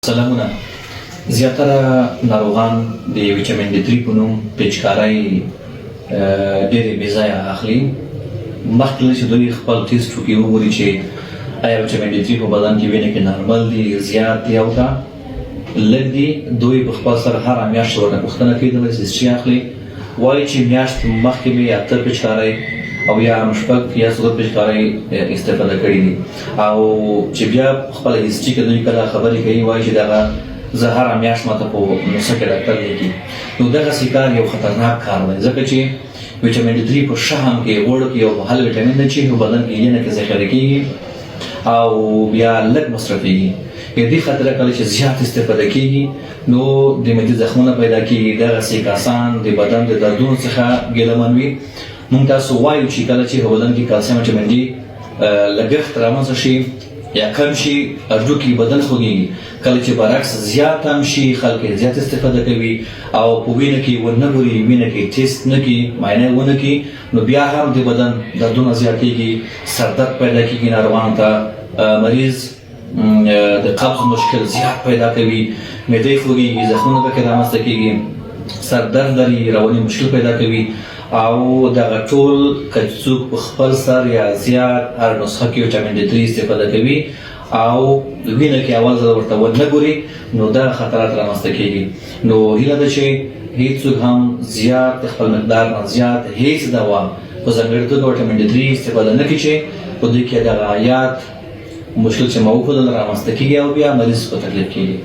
سلامونه. زیاتره ناروغان د ویټامین ډي 3 په نوم پیچکارۍ ډېرې بې ځایه اخلي. مخکې له چې دوی خپل ټیسټ وکړي وګوري چې آیا ویټامین ډي 3 په بدن کې وینې کې نارمل دي، زیات دي او که لږ دي. دوی په خپل سر هره میاشت ورنه پوښتنه کوي دغه هسټري اخلي، وایي چې میاشت مخکې مې 8 پیچکارۍ او یا شپږ یا څلور پیچکارۍ استفاده کړي دي، او چې بیا خپله هسټري کې دوی کله خبرې کوي وایي چې دغه زه هره میاشت ماته په نسخه کې ډاکټر لیکي. نو دغسې کار یو خطرناک کار دی، ځکه چې ویټامین ډي 3 په شحم کې غوړو کې یو مهال ویټامین دی چې په بدن کې وینه کې ذخیره کېږي او بیا لږ مصرفېږي. دې خاطره کله چې زیات استفاده کېږي نو د معدې زخمونه پیدا کېږي، دغسې کسان د بدن د دردونو څخه ګیلمن وي. موږ تاسو وایو چې کله چې په بدن کې کلسیم ویټامین ډي لګښت رامنځته شي یا کم شي هډوکي بدن خوږېږي، کله چې برعکس زیات هم شي خلک زیات استفاده کوي او په وینه کې ونه ګوري، وینه کې ټیسټ نه کوي، معاینه ونه کوي، نو بیا هم د بدن دردونه زیاتېږي، سردرد پیدا کېږي، ناروغانو ته مریض د قبض مشکل زیات پیدا کوي، معدې خوږېږي، زخمونه پکې رامنځته کېږي، سردرد لري، رواني مشکل پیدا کوي. او دغه ټول که څوک په خپل سر یا زیات هر نسخه کې ویټامین ډي 3 استفاده کوي او وینه کې اول ځل ورته ونه ګوري نو دا خطرات رامنځته کېږي. نو هیله ده چې هیڅوک هم زیات خپل مقدار نه زیات هیڅ دوا په ځانګړې توګه ویټامین ډي 3 استفاده نه کړي چې په دوی کې دغه عیات مشکل چې ما وښودل رامنځته کېږي او بیا مریض په تکلیف کېږي.